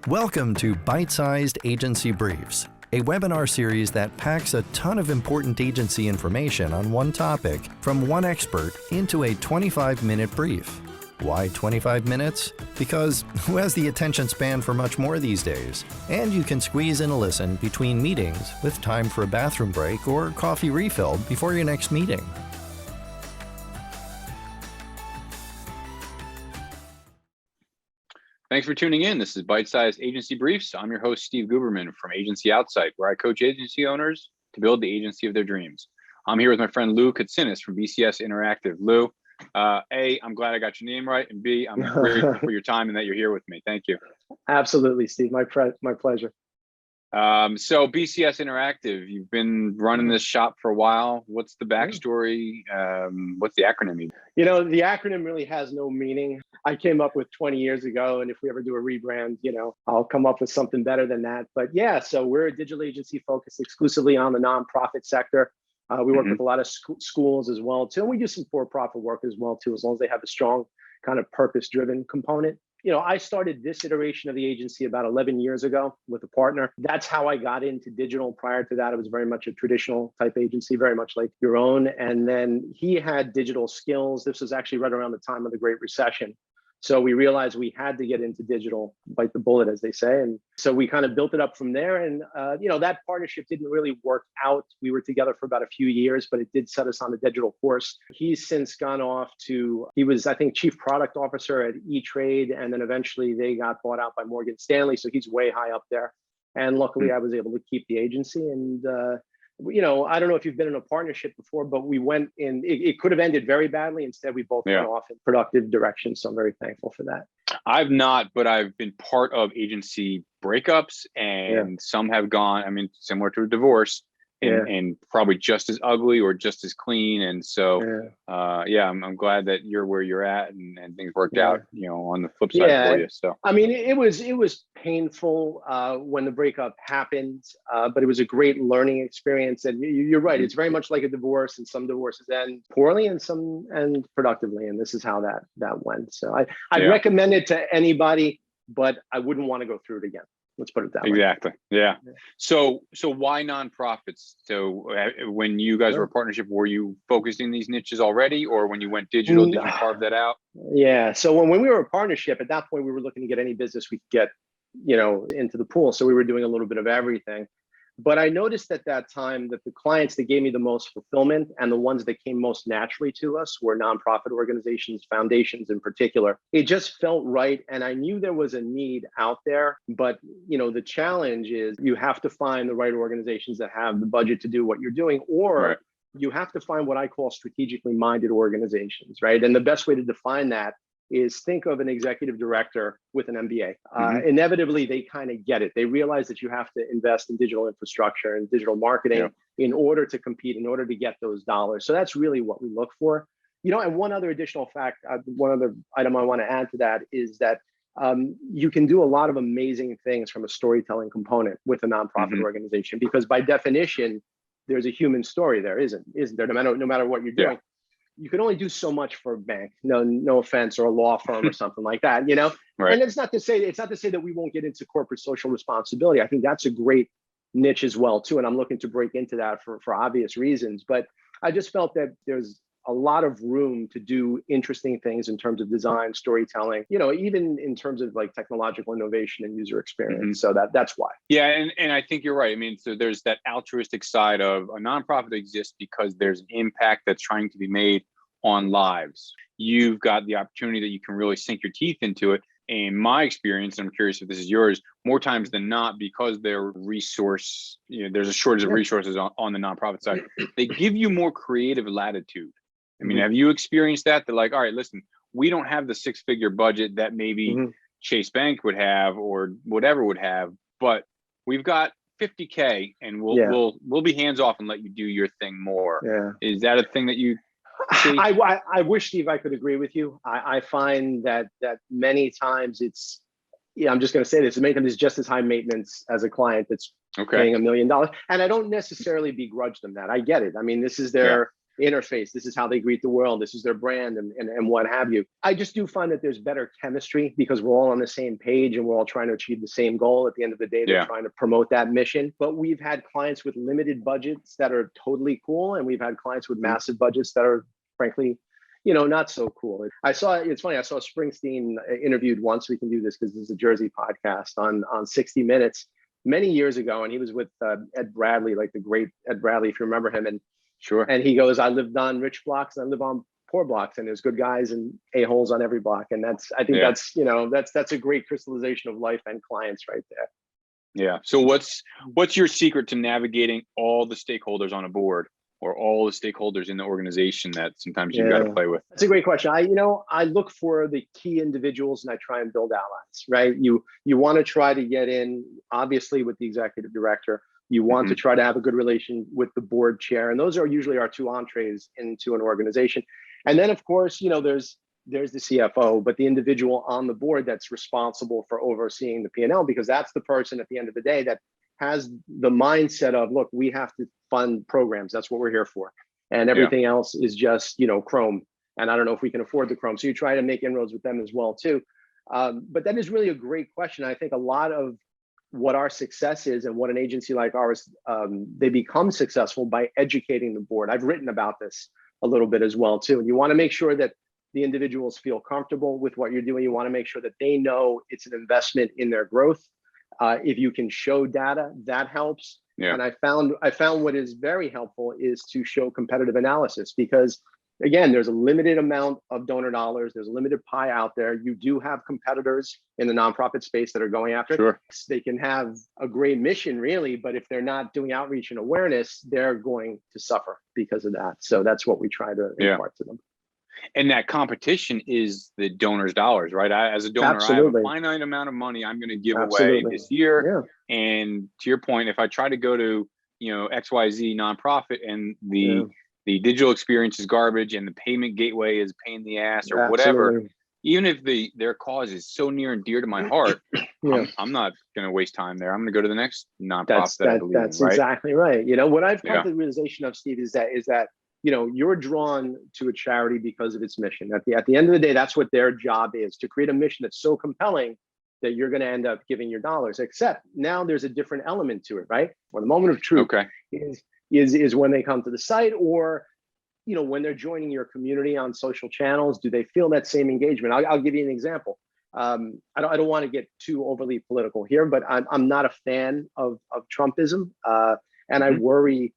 Welcome to Byte-Sized Agency Briefs, a webinar series that packs a ton of important agency information on one topic from one expert into a 25-minute brief. Why 25 minutes? Because who has the attention span for much more these days? And you can squeeze in a listen between meetings with time for a bathroom break or coffee refill before your next meeting. Thanks for tuning in. This is Byte-Sized Agency Briefs. I'm your host, Steve Guberman from Agency Outside, where I coach agency owners to build the agency of their dreams. I'm here with my friend Lou Kotsinis from BCS Interactive. Lou, A, I'm glad I got your name right, and B, I'm grateful for your time and that you're here with me. Thank you. Absolutely, Steve. My pleasure. So BCS Interactive, you've been running this shop for a while. What's the backstory? What's the acronym mean? You know, the acronym really has no meaning. I came up with 20 years ago, and if we ever do a rebrand, I'll come up with something better than that. But yeah, so we're a digital agency focused exclusively on the nonprofit sector. We work with a lot of schools as well too, and we do some for-profit work as well too, as long as they have a strong kind of purpose-driven component. I started this iteration of the agency about 11 years ago with a partner. That's how I got into digital. Prior to that, it was very much a traditional type agency, very much like your own. And then he had digital skills. This was actually right around the time of the Great Recession. So we realized we had to get into digital, bite the bullet, as they say. And so we kind of built it up from there. And, that partnership didn't really work out. We were together for about a few years, but it did set us on the digital course. He's since gone off he was, I think, chief product officer at E-Trade. And then eventually they got bought out by Morgan Stanley. So he's way high up there. And luckily I was able to keep the agency. And, I don't know if you've been in a partnership before, but we went in, it could have ended very badly. Instead, we both went off in productive directions. So I'm very thankful for that. I've not, but I've been part of agency breakups, and some have gone, similar to a divorce, and probably just as ugly or just as clean. And so, I'm glad that you're where you're at and things worked out, on the flip side for you. So, it was painful when the breakup happened, but it was a great learning experience. And you're right. It's very much like a divorce, and some divorces end poorly and some end productively. And this is how that went. So I recommend it to anybody, but I wouldn't want to go through it again. Let's put it that way. Exactly. Yeah. So why nonprofits? So when you guys were a partnership, were you focused in these niches already, or when you went digital, did you carve that out? Yeah. So when we were a partnership, at that point, we were looking to get any business we could get, into the pool. So we were doing a little bit of everything. But I noticed at that time that the clients that gave me the most fulfillment and the ones that came most naturally to us were nonprofit organizations, foundations in particular. It just felt right. And I knew there was a need out there. But, the challenge is you have to find the right organizations that have the budget to do what you're doing, or you have to find what I call strategically minded organizations, right? And the best way to define that is think of an executive director with an MBA. Inevitably, they kind of get it. They realize that you have to invest in digital infrastructure and digital marketing in order to compete, in order to get those dollars. So that's really what we look for. And one other additional fact, one other item I want to add to that is that you can do a lot of amazing things from a storytelling component with a nonprofit organization, because by definition, there's a human story there, isn't there? No matter what you're doing. You can only do so much for a bank, no offense, or a law firm or something like that, Right. And it's not to say that we won't get into corporate social responsibility. I think that's a great niche as well too. And I'm looking to break into that for obvious reasons. But I just felt that there's a lot of room to do interesting things in terms of design, storytelling, even in terms of like technological innovation and user experience. So that's why. Yeah. And I think you're right. So there's that altruistic side of a nonprofit exists because there's an impact that's trying to be made on lives. You've got the opportunity that you can really sink your teeth into it. In my experience, and I'm curious if this is yours, more times than not, because there's a shortage of resources on the nonprofit side, they give you more creative latitude. Have you experienced that? They're like, all right, listen, we don't have the six-figure budget that maybe Chase Bank would have or whatever would have, but we've got 50K and we'll be hands off and let you do your thing more. Yeah. Is that a thing that you see? I wish, Steve, I could agree with you. I find that many times I'm just going to say this, many times it's just as high maintenance as a client that's paying $1 million. And I don't necessarily begrudge them that. I get it. This is their interface. This is how they greet the world. This is their brand and what have you. I just do find that there's better chemistry because we're all on the same page and we're all trying to achieve the same goal. At the end of the day, they're trying to promote that mission. But we've had clients with limited budgets that are totally cool. And we've had clients with massive budgets that are frankly, not so cool. It's funny, I saw Springsteen interviewed once. We can do this because this is a Jersey podcast on 60 Minutes many years ago. And he was with Ed Bradley, like the great Ed Bradley, if you remember him. And sure. And he goes, I lived on rich blocks and I live on poor blocks, and there's good guys and a-holes on every block. And I think that's a great crystallization of life and clients right there. Yeah. So what's your secret to navigating all the stakeholders on a board or all the stakeholders in the organization that sometimes you got to play with? That's a great question. I look for the key individuals and I try and build allies, right? You want to try to get in, obviously, with the executive director. You want to try to have a good relation with the board chair. And those are usually our two entrees into an organization. And then, of course, there's the CFO, but the individual on the board that's responsible for overseeing the P&L, because that's the person at the end of the day that has the mindset of, look, we have to fund programs. That's what we're here for. And everything else is just, Chrome. And I don't know if we can afford the Chrome. So you try to make inroads with them as well, too. But that is really a great question. I think a lot of what our success is and what an agency like ours, they become successful by educating the board. I've written about this a little bit as well, too. And you want to make sure that the individuals feel comfortable with what you're doing. You want to make sure that they know it's an investment in their growth. If you can show data, that helps. Yeah. And I found what is very helpful is to show competitive analysis, because again, there's a limited amount of donor dollars. There's a limited pie out there. You do have competitors in the nonprofit space that are going after it. They can have a great mission, really, but if they're not doing outreach and awareness, they're going to suffer because of that. So that's what we try to impart to them. And that competition is the donor's dollars, right? As a donor, I have a finite amount of money I'm going to give away this year. Yeah. And to your point, if I try to go to, XYZ nonprofit and the digital experience is garbage and the payment gateway is a pain in the ass or whatever, even if their cause is so near and dear to my heart, I'm not going to waste time there. I'm going to go to the next nonprofit that I believe in, right? That's exactly right. What I've come to the realization of, Steve, is that you're drawn to a charity because of its mission. At the end of the day, that's what their job is, to create a mission that's so compelling that you're going to end up giving your dollars. Except now there's a different element to it, right? Or the moment of truth is when they come to the site, or when they're joining your community on social channels. Do they feel that same engagement? I'll give you an example. I don't want to get too overly political here, but I'm not a fan of Trumpism, and I worry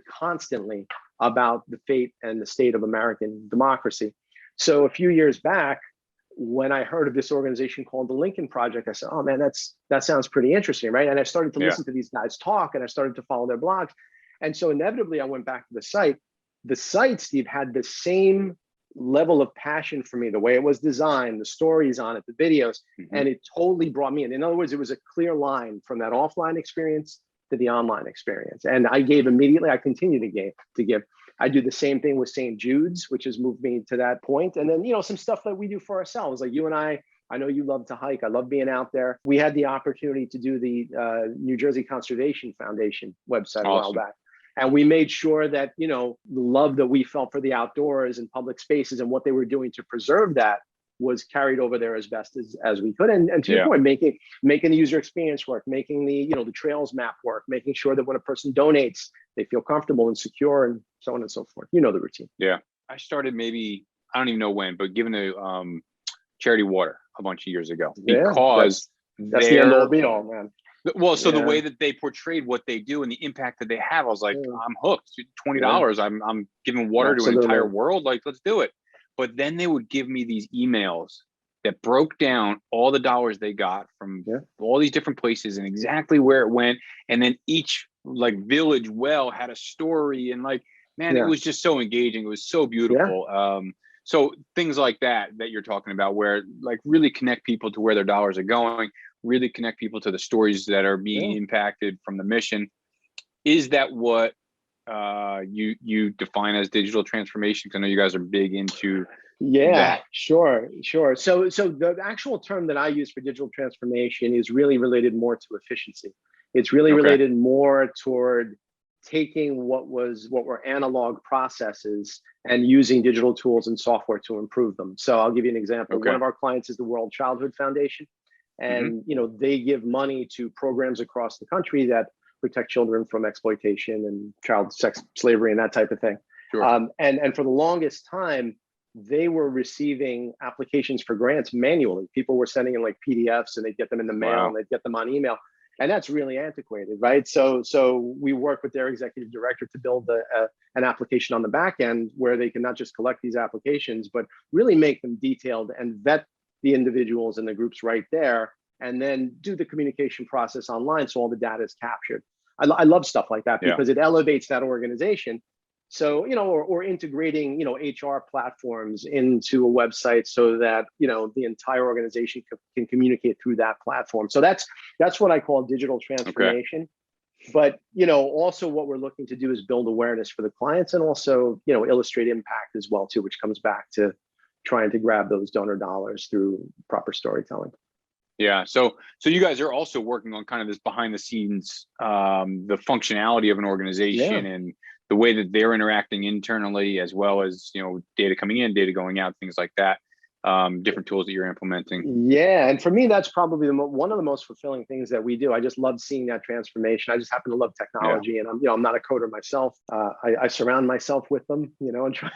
constantly about the fate and the state of American democracy. So a few years back, when I heard of this organization called the Lincoln Project, I said, oh man, that sounds pretty interesting, right? And I started to listen to these guys talk, and I started to follow their blogs. And so inevitably I went back to the site. The site, Steve, had the same level of passion for me, the way it was designed, the stories on it, the videos, and it totally brought me in. In other words, it was a clear line from that offline experience to the online experience. And I gave immediately. I continue to give. I do the same thing with St. Jude's, which has moved me to that point. And then, some stuff that we do for ourselves, like you and I know you love to hike. I love being out there. We had the opportunity to do the New Jersey Conservation Foundation website a while back. And we made sure that, the love that we felt for the outdoors and public spaces and what they were doing to preserve that was carried over there as best as we could. And to your point, making the user experience work, making the trails map work, making sure that when a person donates, they feel comfortable and secure, and so on and so forth. The routine. Yeah. I started maybe, I don't even know when, but giving a charity water a bunch of years ago, because that's the end all be all, man. Well, so the way that they portrayed what they do and the impact that they have, I was like, I'm hooked. $20. I'm giving water to an entire world. Like, let's do it. But then they would give me these emails that broke down all the dollars they got from all these different places and exactly where it went. And then each village well had a story, and it was just so engaging. It was so beautiful. So things like that you're talking about, where really connect people to where their dollars are going, really connect people to the stories that are being impacted from the mission. Is that what you define as digital transformation? Because I know you guys are big into that. Sure. So the actual term that I use for digital transformation is really related more to efficiency. It's really related more toward taking what were analog processes and using digital tools and software to improve them. So I'll give you an example. Okay. One of our clients is the World Childhood Foundation, and they give money to programs across the country that protect children from exploitation and child sex slavery and that type of thing. Sure. And for the longest time, they were receiving applications for grants manually. People were sending in like PDFs, and they'd get them in the mail, and they'd get them on email. And that's really antiquated, right? So we work with their executive director to build an application on the back end where they can not just collect these applications, but really make them detailed and vet the individuals and the groups right there, and then do the communication process online so all the data is captured. I love stuff like that because it elevates that organization. So, or integrating, HR platforms into a website so that, the entire organization can communicate through that platform. So that's what I call digital transformation. Okay. But, also what we're looking to do is build awareness for the clients, and also, illustrate impact as well, too, which comes back to trying to grab those donor dollars through proper storytelling. Yeah. So you guys are also working on kind of this behind the scenes, the functionality of an organization and the way that they're interacting internally, as well as, data coming in, data going out, things like that, different tools that you're implementing. Yeah. And for me, that's probably one of the most fulfilling things that we do. I just love seeing that transformation. I just happen to love technology, and I'm not a coder myself. I surround myself with them, and try,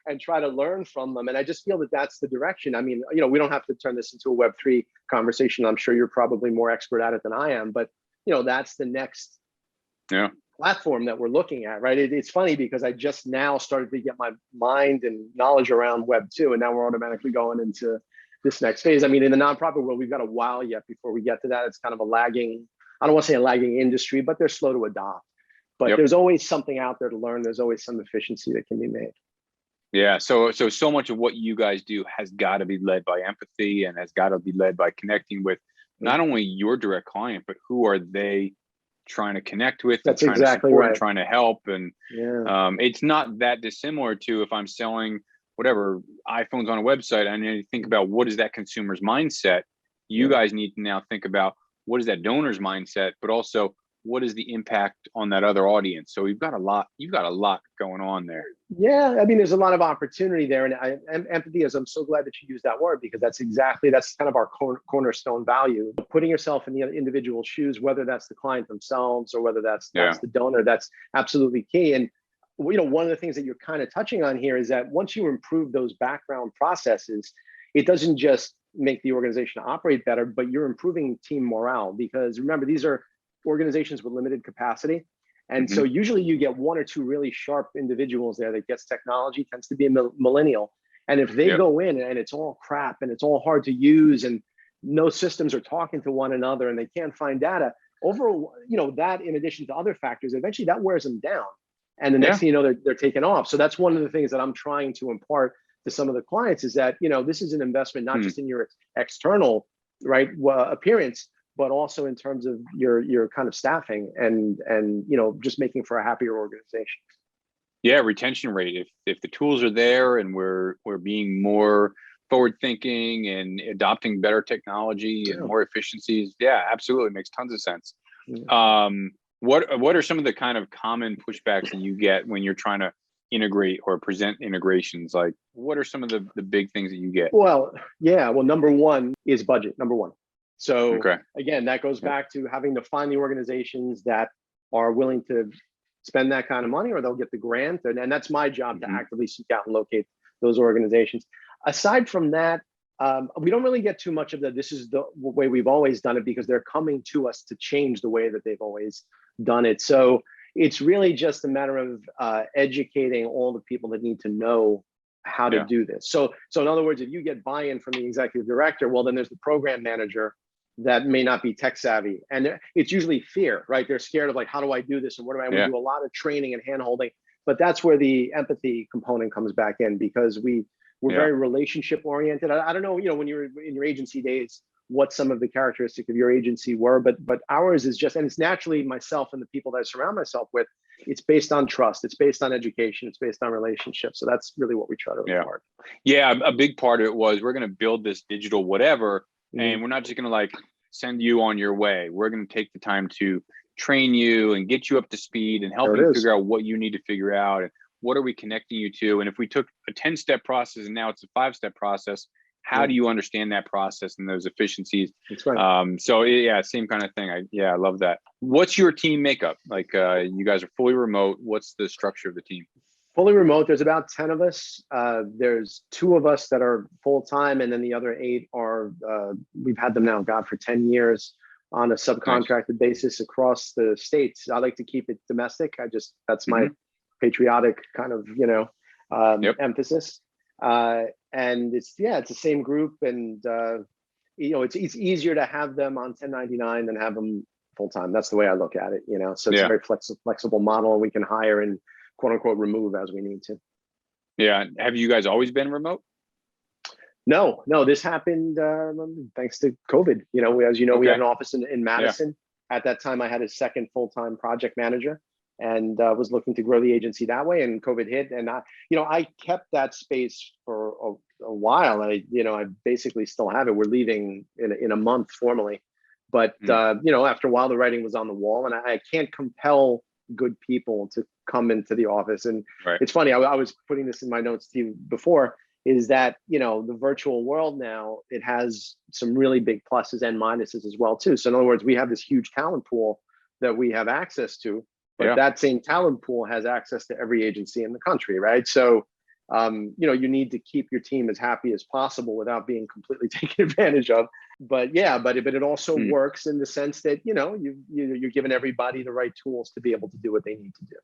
and try to learn from them. And I just feel that that's the direction. I mean, we don't have to turn this into a Web3 conversation. I'm sure you're probably more expert at it than I am, but that's the next platform that we're looking at, right? It's funny because I just now started to get my mind and knowledge around Web 2, and now we're automatically going into this next phase. I mean, in the nonprofit world, we've got a while yet before we get to that. It's kind of a lagging, I don't want to say a lagging industry, but they're slow to adopt. But there's always something out there to learn. There's always some efficiency that can be made. Yeah, so much of what you guys do has got to be led by empathy, and has got to be led by connecting with not only your direct client, but who are they trying to connect with, that's trying exactly to support, right. and trying to help. And it's not that dissimilar to if I'm selling whatever iPhones on a website, I need to think about what is that consumer's mindset. You guys need to now think about what is that donor's mindset, but also what is the impact on that other audience. So you've got a lot going on there. Yeah, I mean, there's a lot of opportunity there, and empathy is. I'm so glad that you used that word, because that's kind of our cornerstone value. Putting yourself in the individual shoes, whether that's the client themselves or whether that's the donor, that's absolutely key. And one of the things that you're kind of touching on here is that once you improve those background processes, it doesn't just make the organization operate better, but you're improving team morale, because remember, these are organizations with limited capacity. And so usually you get one or two really sharp individuals there that gets technology, tends to be a millennial. And if they go in and it's all crap and it's all hard to use and no systems are talking to one another and they can't find data, that in addition to other factors, eventually that wears them down. And the next thing you know, they're taken off. So that's one of the things that I'm trying to impart to some of the clients, is that, this is an investment, not just in your external appearance, but also in terms of your kind of staffing and just making for a happier organization. Yeah, retention rate. If the tools are there and we're being more forward thinking and adopting better technology and more efficiencies, absolutely makes tons of sense. What are some of the kind of common pushbacks that you get when you're trying to integrate or present integrations? Like, what are some of the big things that you get? Well, number one is budget. Number one. So again, that goes back to having to find the organizations that are willing to spend that kind of money, or they'll get the grant. And that's my job to actively seek out and locate those organizations. Aside from that, we don't really get too much of this is the way we've always done it, because they're coming to us to change the way that they've always done it. So it's really just a matter of educating all the people that need to know how to do this. So in other words, if you get buy-in from the executive director, well, then there's the program manager that may not be tech savvy. And it's usually fear, right? They're scared of, like, how do I do this? And what do I do? A lot of training and hand holding, but that's where the empathy component comes back in, because we're very relationship oriented. I don't know, when you were in your agency days, what some of the characteristics of your agency were, but ours is just, and it's naturally myself and the people that I surround myself with, it's based on trust, it's based on education, it's based on relationships. So that's really what we try to impart. Yeah, a big part of it was, we're going to build this digital whatever, and we're not just going to send you on your way. We're going to take the time to train you and get you up to speed and help There you it is. figure out what you need to figure out and what are we connecting you to. And if we took a 10-step process and now it's a 5-step process, how do you understand that process and those efficiencies? That's right. So yeah, same kind of thing. I love that. What's your team makeup? Like you guys are fully remote. What's the structure of the team? Fully remote. There's about 10 of us. There's 2 of us that are full-time, and then the other 8 are, we've had them now, God, for 10 years on a subcontracted basis across the states. I like to keep it domestic. That's my patriotic kind of, emphasis. And it's the same group, and it's easier to have them on 1099 than have them full-time. That's the way I look at it, so it's a very flexible model, and we can hire and quote unquote remove as we need to. Yeah. Have you guys always been remote? No, this happened thanks to COVID. As you know, we had an office in Madison. At that time, I had a second full-time project manager, and was looking to grow the agency that way. And COVID hit, and I kept that space for a while. I basically still have it. We're leaving in a month formally, but after a while, the writing was on the wall, and I can't compel good people to come into the office. And it's funny. I was putting this in my notes to you before. Is that the virtual world now, it has some really big pluses and minuses as well too. So in other words, we have this huge talent pool that we have access to, but that same talent pool has access to every agency in the country, right? So you need to keep your team as happy as possible without being completely taken advantage of. But it also works in the sense that you're giving everybody the right tools to be able to do what they need to do.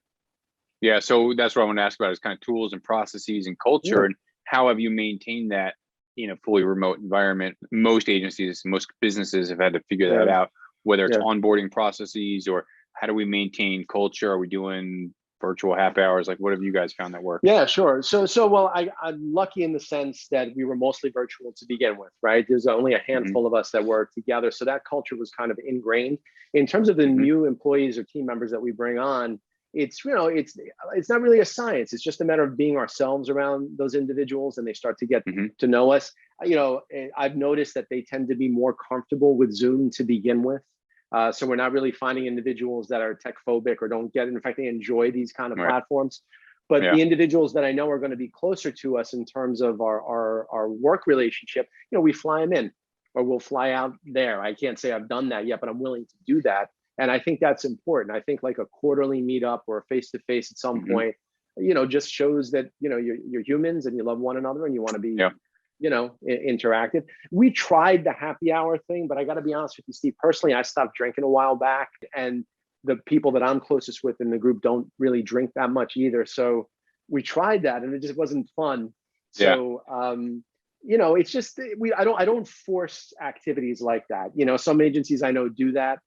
Yeah, so that's what I want to ask about is kind of tools and processes and culture. And how have you maintained that in a fully remote environment? Most agencies, most businesses have had to figure that out, whether it's onboarding processes or how do we maintain culture? Are we doing virtual happy hours? Like, what have you guys found that works? Yeah, sure. So I'm lucky in the sense that we were mostly virtual to begin with, right? There's only a handful of us that were together. So that culture was kind of ingrained. In terms of the new employees or team members that we bring on, it's not really a science. It's just a matter of being ourselves around those individuals, and they start to get to know us. I've noticed that they tend to be more comfortable with Zoom to begin with. So we're not really finding individuals that are tech phobic or don't get it. In fact, they enjoy these kind of platforms. But the individuals that I know are going to be closer to us in terms of our work relationship, we fly them in, or we'll fly out there. I can't say I've done that yet, but I'm willing to do that. And I think that's important. I think like a quarterly meetup or a face-to-face at some point, just shows that, you're humans and you love one another and you want to be, interactive. We tried the happy hour thing, but I got to be honest with you, Steve, personally, I stopped drinking a while back, and the people that I'm closest with in the group don't really drink that much either. So we tried that and it just wasn't fun. So, it's just, I don't force activities like that. Some agencies I know do that,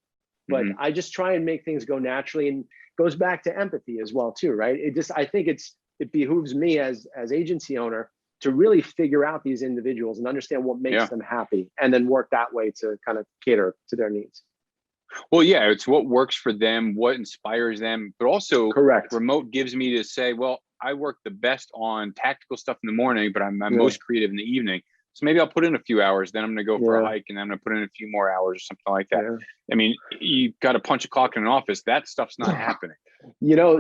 but I just try and make things go naturally, and goes back to empathy as well too, right? I think it behooves me as agency owner to really figure out these individuals and understand what makes them happy, and then work that way to kind of cater to their needs. Well, yeah, it's what works for them, what inspires them, but also remote gives me to say, well, I work the best on tactical stuff in the morning, but I'm most creative in the evening. So maybe I'll put in a few hours, then I'm going to go for a hike, and then I'm going to put in a few more hours or something like that. I mean, you got to punch a clock in an office. That stuff's not happening.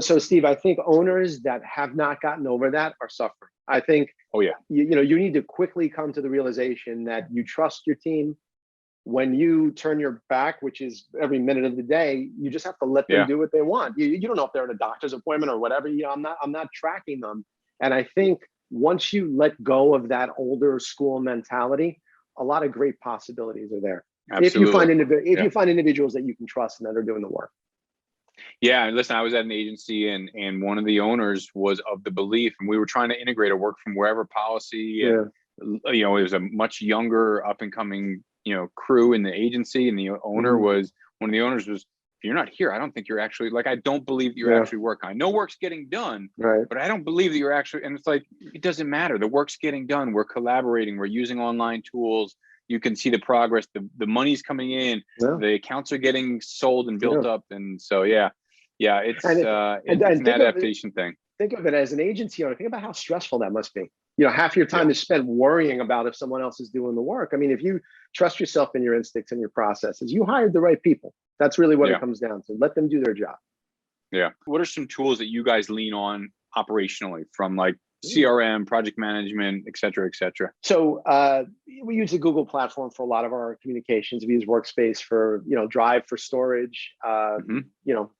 So Steve, I think owners that have not gotten over that are suffering. I think, you need to quickly come to the realization that you trust your team. When you turn your back, which is every minute of the day, you just have to let them do what they want. You don't know if they're at a doctor's appointment or whatever. I'm not tracking them. And I think once you let go of that older school mentality, a lot of great possibilities are there. Absolutely. If you find individuals that you can trust and that are doing the work. Yeah, and listen, I was at an agency, and one of the owners was of the belief, and we were trying to integrate a work from wherever policy. And, it was a much younger, up and coming, crew in the agency, and the owner was one of the owners was, if you're not here, I don't think you're actually, like, I don't believe that you're actually working. I know work's getting done, but I don't believe that you're actually, and it's like, it doesn't matter. The work's getting done. We're collaborating. We're using online tools. You can see the progress. The money's coming in. The accounts are getting sold and built up. And so, it's an adaptation thing. Think of it as an agency owner. Think about how stressful that must be. Half your time is spent worrying about if someone else is doing the work. I mean, if you trust yourself in your instincts and your processes, you hired the right people. That's really what Yeah. it comes down to. Let them do their job. Yeah. What are some tools that you guys lean on operationally, from like CRM, project management, et cetera, et cetera? So we use the Google platform for a lot of our communications. We use Workspace for, Drive for storage. Mhm.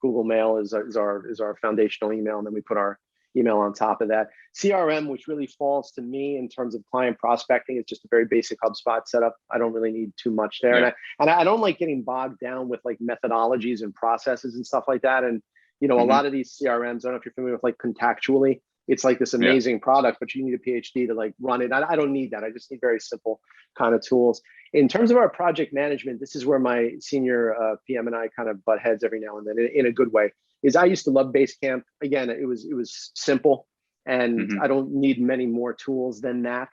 Google Mail is our foundational email, and then we put our email on top of that. CRM, which really falls to me in terms of client prospecting, is just a very basic HubSpot setup. I don't really need too much there, Yeah. and I don't like getting bogged down with like methodologies and processes and stuff like that. And a Mhm. lot of these CRMs, I don't know if you're familiar with like Contactually. It's like this amazing product, but you need a PhD to like run it. I don't need that. I just need very simple kind of tools. In terms of our project management, this is where my senior PM and I kind of butt heads every now and then in a good way. Is I used to love Basecamp. Again, it was simple, and Mhm. I don't need many more tools than that.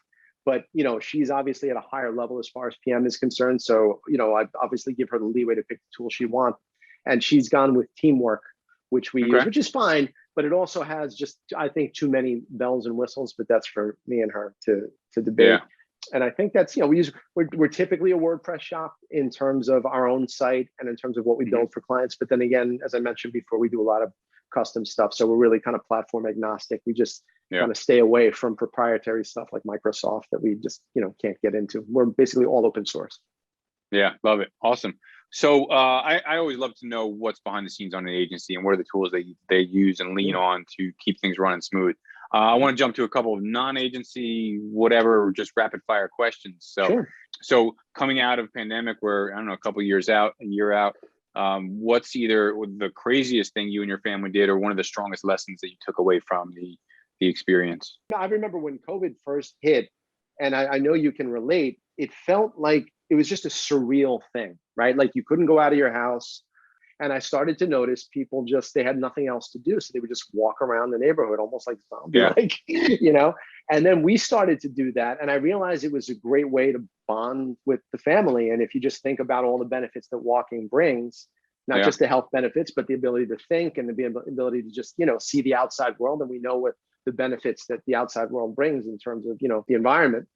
But she's obviously at a higher level as far as PM is concerned. So I obviously give her the leeway to pick the tool she wants, and she's gone with Teamwork, which we use, Okay. which is fine. But it also has just, I think, too many bells and whistles. But that's for me and her to debate. Yeah. And I think that's we're typically a WordPress shop in terms of our own site and in terms of what we Mhm. build for clients. But then again, as I mentioned before, we do a lot of custom stuff. So we're really kind of platform agnostic. We just Yeah. kind of stay away from proprietary stuff like Microsoft that we just can't get into. We're basically all open source. Yeah, love it. Awesome. So I always love to know what's behind the scenes on an agency and what are the tools they use and lean on to keep things running smooth. I want to jump to a couple of non-agency, whatever, just rapid fire questions. So coming out of pandemic, we're, I don't know, a couple of years out, a year out, what's either the craziest thing you and your family did, or one of the strongest lessons that you took away from the experience? I remember when COVID first hit, and I know you can relate, it felt like it was just a surreal thing, right? Like you couldn't go out of your house. And I started to notice people they had nothing else to do. So they would just walk around the neighborhood, almost like zombie-like, And then we started to do that. And I realized it was a great way to bond with the family. And if you just think about all the benefits that walking brings, not just the health benefits, but the ability to think and the ability to just, see the outside world. And we know what the benefits that the outside world brings in terms of, the environment.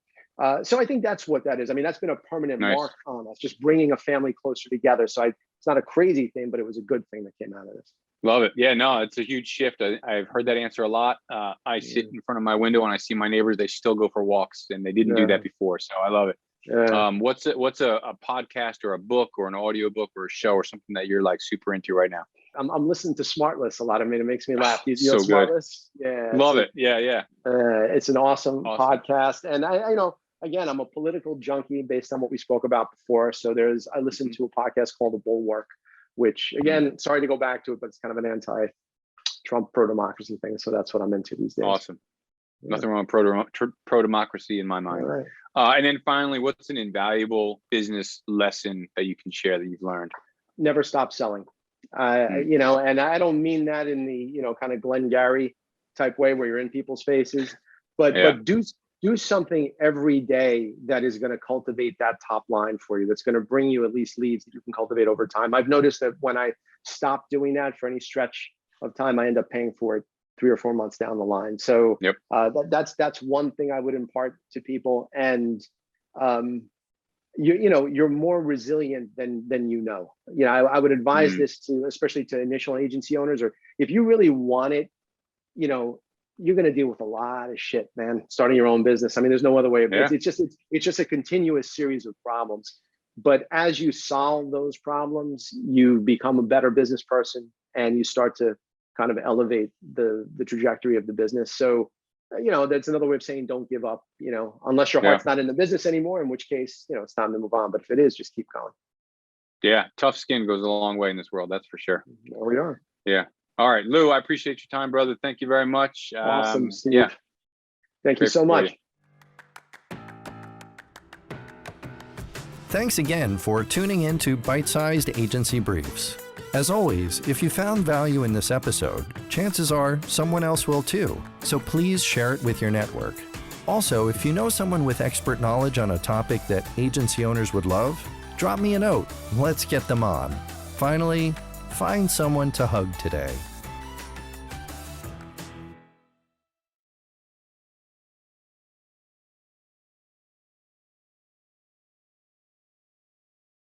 So I think that's what that is. I mean, that's been a permanent mark on us, just bringing a family closer together. So it's not a crazy thing, but it was a good thing that came out of this. Love it. Yeah, no, it's a huge shift. I've heard that answer a lot. I sit in front of my window and I see my neighbors, they still go for walks, and they didn't do that before. So I love it. What's a podcast or a book or an audio book or a show or something that you're like super into right now? I'm listening to Smartless a lot. I mean, it makes me laugh. You So know good. Smartless? Yeah. Love it. Yeah. It's an awesome podcast. And I again, I'm a political junkie based on what we spoke about before. So I listen to a podcast called The Bulwark, which again, sorry to go back to it, but it's kind of an anti-Trump pro-democracy thing. So that's what I'm into these days. Awesome. Nothing wrong with pro-democracy in my mind. Right. And then finally, what's an invaluable business lesson that you can share that you've learned? Never stop selling. And I don't mean that in the, kind of Glengarry type way where you're in people's faces, but do something every day that is going to cultivate that top line for you. That's going to bring you at least leads that you can cultivate over time. I've noticed that when I stop doing that for any stretch of time, I end up paying for it 3 or 4 months down the line. So that's one thing I would impart to people. And you're more resilient than you know. I would advise this to, especially to initial agency owners, or if you really want it, you're going to deal with a lot of shit, man, starting your own business. I mean, there's no other way of it. It's just a continuous series of problems. But as you solve those problems, you become a better business person, and you start to kind of elevate the trajectory of the business. So, that's another way of saying don't give up, unless your heart's not in the business anymore, in which case, it's time to move on. But if it is, just keep going. Yeah. Tough skin goes a long way in this world. That's for sure. There we are. Yeah. All right, Lou, I appreciate your time, brother. Thank you very much. Awesome, Steve. Thank you so much. Thanks again for tuning in to Byte-Sized Agency Briefs. As always, if you found value in this episode, chances are someone else will too. So please share it with your network. Also, if you know someone with expert knowledge on a topic that agency owners would love, drop me a note. Let's get them on. Finally, find someone to hug today.